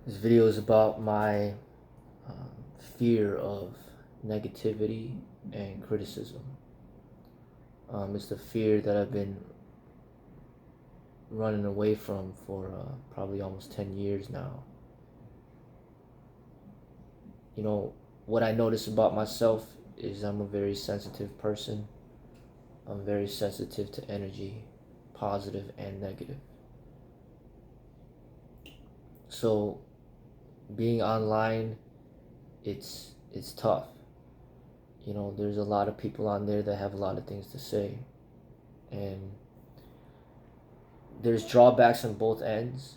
This video is about my fear of negativity and criticism. It's the fear that I've been running away from for probably almost 10 years now. You know, what I notice about myself is I'm a very sensitive person. I'm very sensitive to energy, positive and negative. So being online, it's tough. You know, there's a lot of people on there that have a lot of things to say, and there's drawbacks on both ends.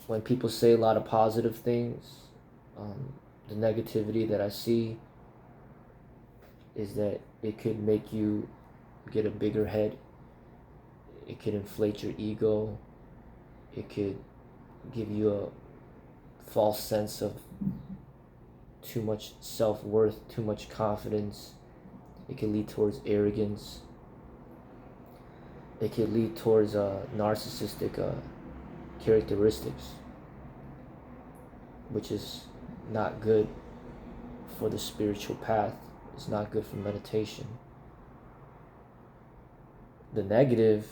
When people say a lot of positive things, the negativity that I see is that it could make you get a bigger head. It could inflate your ego. It could give you a false sense of too much self-worth, too much confidence. It could lead towards arrogance. It could lead towards narcissistic characteristics, which is not good for the spiritual path. It's not good for meditation. The negative,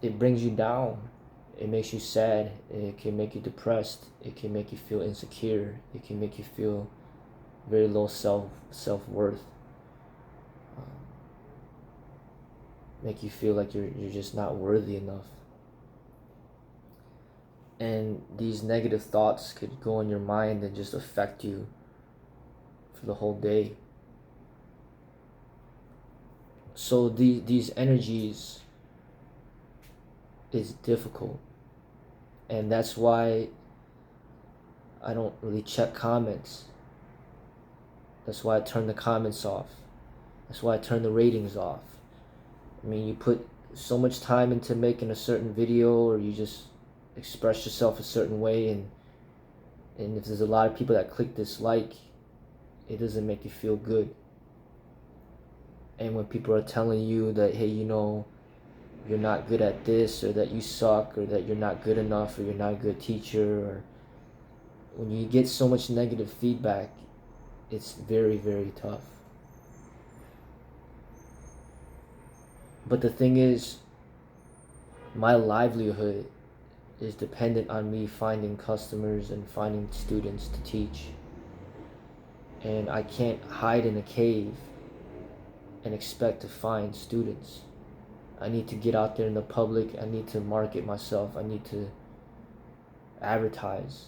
it brings you down. It makes you sad. It can make you depressed. It can make you feel insecure. It can make you feel very low self-worth. Make you feel like you're just not worthy enough. And these negative thoughts could go in your mind and just affect you for the whole day. So these energies is difficult, and that's why I don't really check comments. That's why I turn the comments off. That's why I turn the ratings off. I mean, you put so much time into making a certain video, or you just express yourself a certain way, and if there's a lot of people that click dislike, it doesn't make you feel good. And when people are telling you that, hey, you know, you're not good at this, or that you suck, or that you're not good enough, or you're not a good teacher, or when you get so much negative feedback, it's very, very tough. But the thing is, my livelihood is dependent on me finding customers and finding students to teach. And I can't hide in a cave and expect to find students. I need to get out there in the public. I need to market myself. I need to advertise.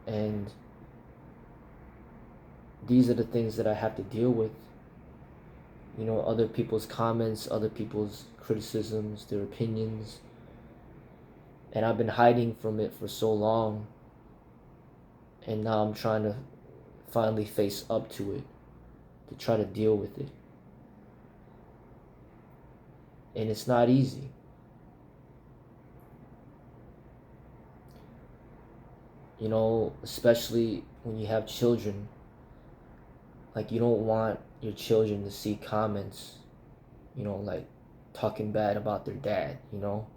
And these are the things that I have to deal with. You know, other people's comments, other people's criticisms, their opinions. And I've been hiding from it for so long. And now I'm trying to finally face up to it, to try to deal with it. And it's not easy. You know, especially when you have children. Like, you don't want your children to see comments, you know, like talking bad about their dad, you know?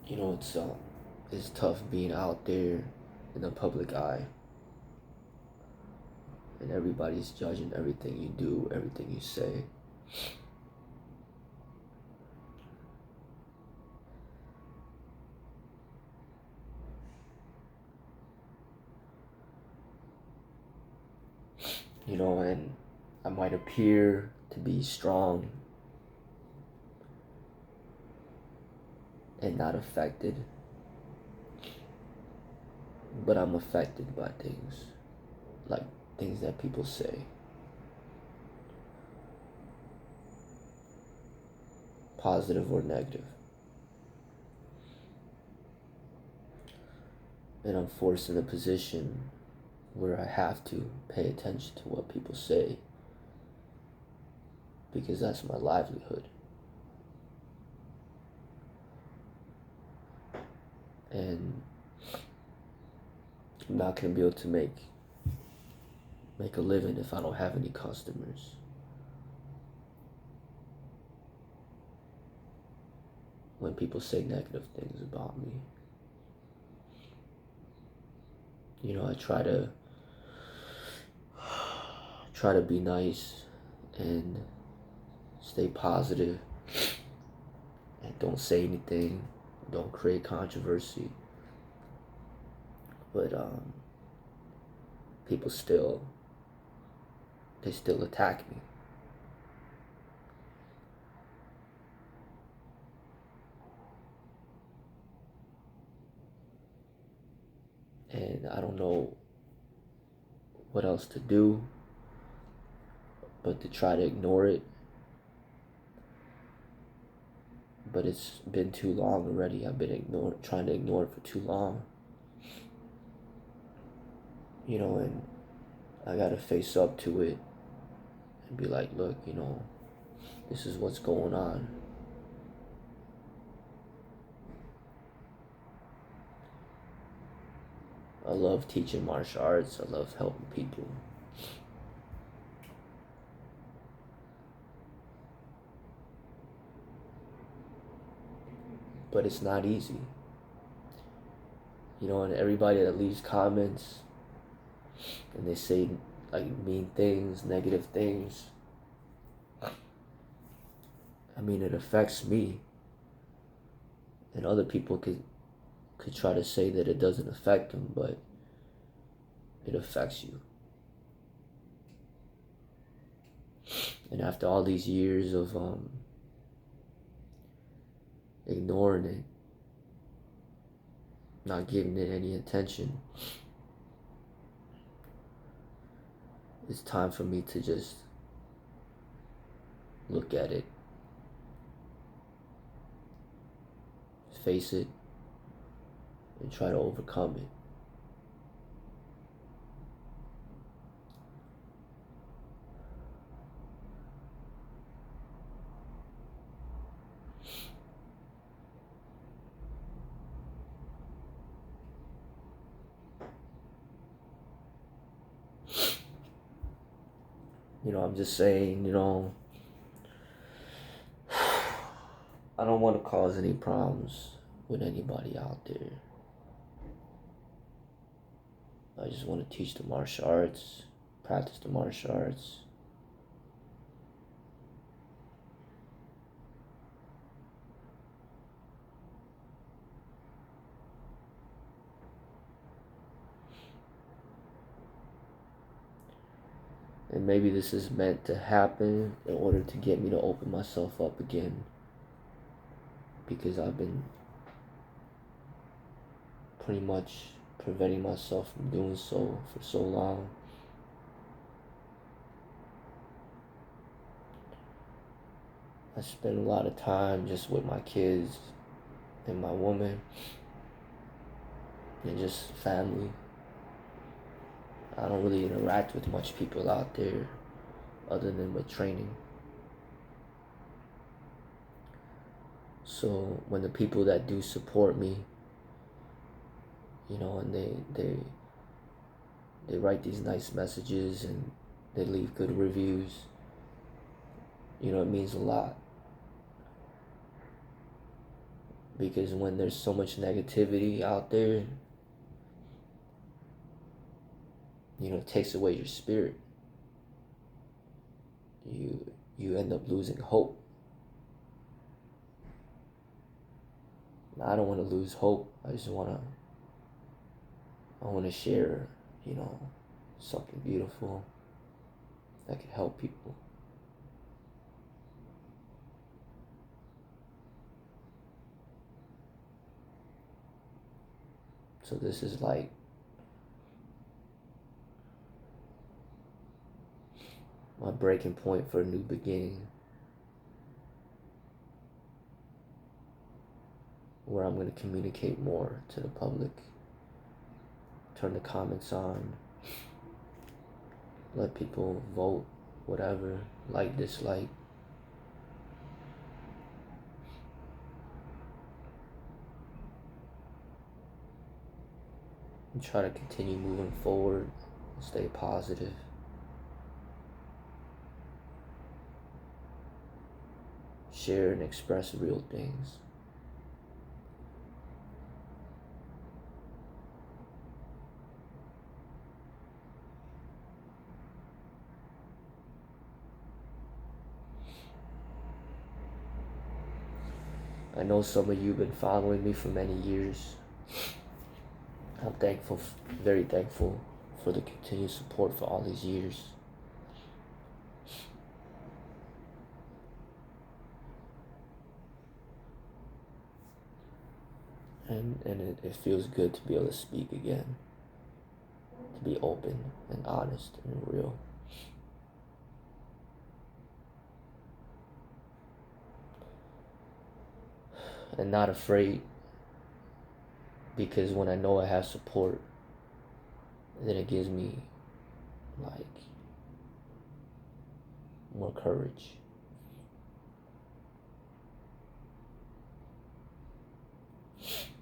You know, it's tough being out there in the public eye, and everybody's judging everything you do, everything you say. You know, and I might appear to be strong and not affected, but I'm affected by things, like things that people say. Positive or negative. And I'm forced in a position where I have to pay attention to what people say, because that's my livelihood. And I'm not gonna be able to make a living if I don't have any customers. When people say negative things about me, you know, I try to be nice and stay positive and don't say anything, don't create controversy. But people still attack me. And I don't know what else to do but to try to ignore it. But it's been too long already. I've been trying to ignore it for too long. You know, and I gotta face up to it and be like, look, you know, this is what's going on. I love teaching martial arts. I love helping people. But it's not easy. You know, and everybody that leaves comments and they say like mean things, negative things, I mean, it affects me. And other people could try to say that it doesn't affect them, but it affects you. And after all these years of ignoring it, not giving it any attention, it's time for me to just look at it, face it, and try to overcome it. You know, I'm just saying, you know, I don't want to cause any problems with anybody out there. I just want to teach the martial arts, practice the martial arts. And maybe this is meant to happen in order to get me to open myself up again, because I've been pretty much preventing myself from doing so for so long. I spend a lot of time just with my kids and my woman and just family. I don't really interact with much people out there other than with training. So when the people that do support me, you know, and they write these nice messages and they leave good reviews, you know, it means a lot. Because when there's so much negativity out there, it takes away your spirit. You end up losing hope. I don't want to lose hope. I want to share, something beautiful that can help people. So this is like my breaking point for a new beginning, where I'm going to communicate more to the public, turn the comments on, let people vote, whatever, like, dislike. And try to continue moving forward, stay positive. Share and express real things. I know some of you have been following me for many years. I'm thankful, very thankful for the continued support for all these years. And it feels good to be able to speak again, to be open and honest and real. And not afraid, because when I know I have support, then it gives me more courage.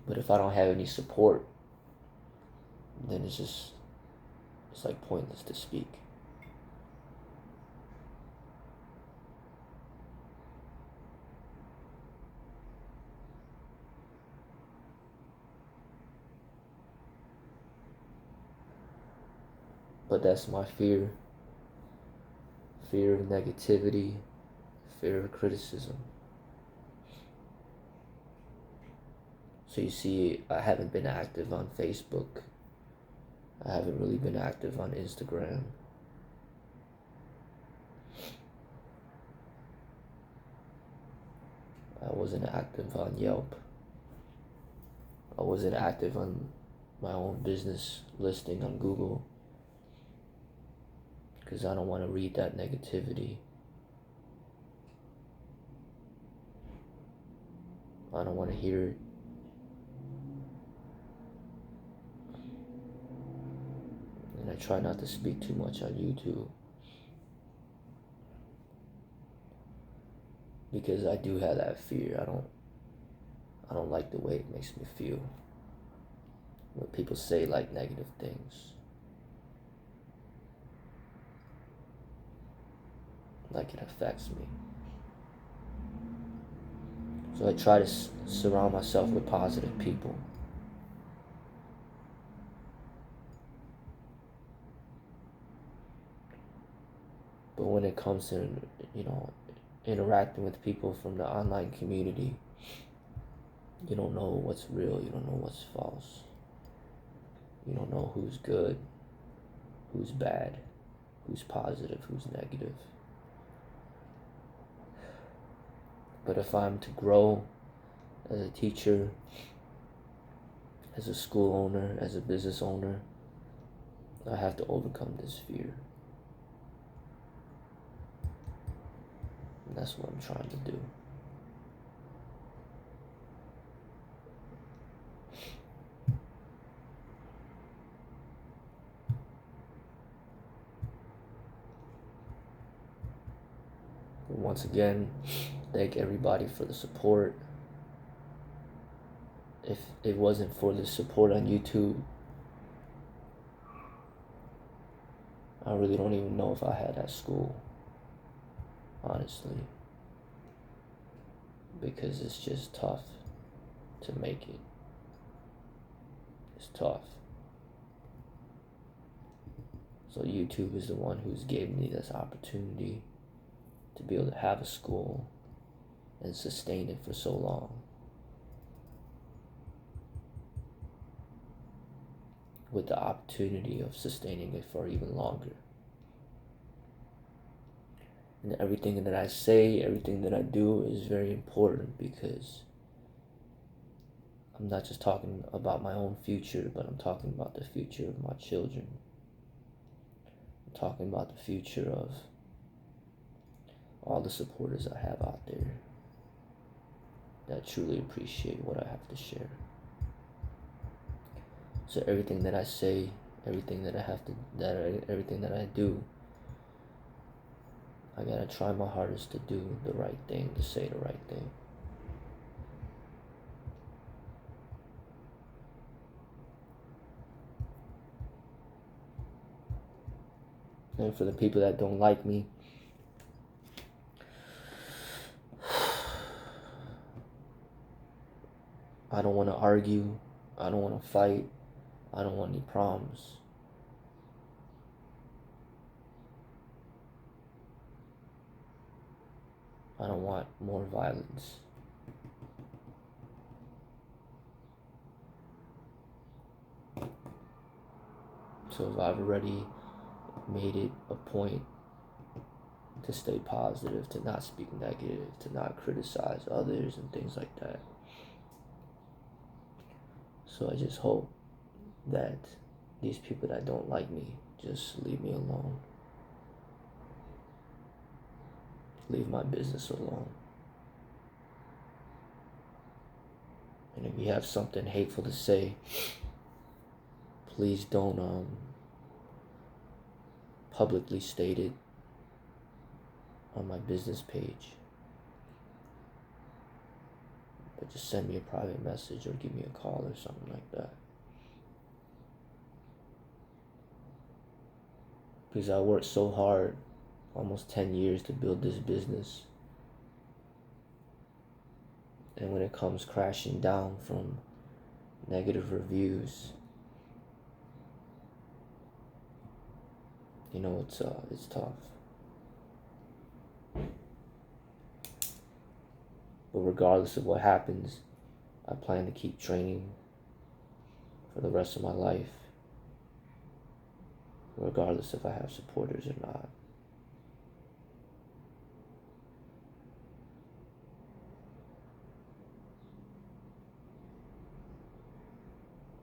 But if I don't have any support, then it's like pointless to speak. But that's my fear. Fear of negativity, fear of criticism. So you see, I haven't been active on Facebook. I haven't really been active on Instagram. I wasn't active on Yelp. I wasn't active on my own business listing on Google, because I don't want to read that negativity. I don't want to hear it. And I try not to speak too much on YouTube, because I do have that fear. I don't like the way it makes me feel when people say negative things. It affects me. So I try to surround myself with positive people. But when it comes to, interacting with people from the online community, you don't know what's real, you don't know what's false. You don't know who's good, who's bad, who's positive, who's negative. But if I'm to grow as a teacher, as a school owner, as a business owner, I have to overcome this fear. And that's what I'm trying to do. But once again, thank everybody for the support. If it wasn't for the support on YouTube, I really don't even know if I had that school, honestly, because it's just tough. to make it. It's tough. So YouTube is the one who's gave me this opportunity to be able to have a school and sustain it for so long. With the opportunity of sustaining it for even longer. And everything that I say, everything that I do is very important, because I'm not just talking about my own future, but I'm talking about the future of my children. I'm talking about the future of all the supporters I have out there that truly appreciate what I have to share. So everything that I say, everything that everything that I do, I gotta try my hardest to do the right thing, to say the right thing. And for the people that don't like me, I don't want to argue. I don't want to fight. I don't want any problems. I don't want more violence. So if I've already made it a point to stay positive, to not speak negative, to not criticize others and things like that. So I just hope that these people that don't like me just leave me alone. Leave my business alone. And if you have something hateful to say, please don't publicly state it on my business page. But just send me a private message or give me a call or something like that. Because I worked so hard, almost 10 years, to build this business. And when it comes crashing down from negative reviews, you know, it's tough. But regardless of what happens, I plan to keep training for the rest of my life, regardless if I have supporters or not.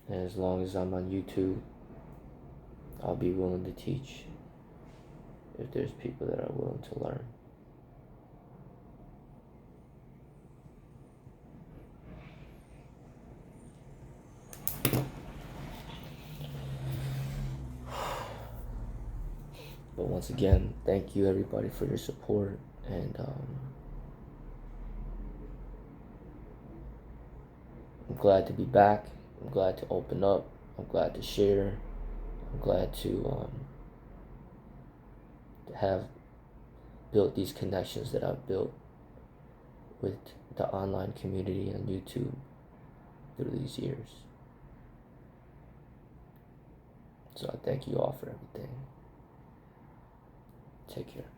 And as long as I'm on YouTube, I'll be willing to teach if there's people that are willing to learn. But once again, thank you everybody for your support, and I'm glad to be back. I'm glad to open up. I'm glad to share. I'm glad to have built these connections that I've built with the online community on YouTube through these years. So I thank you all for everything. Take care.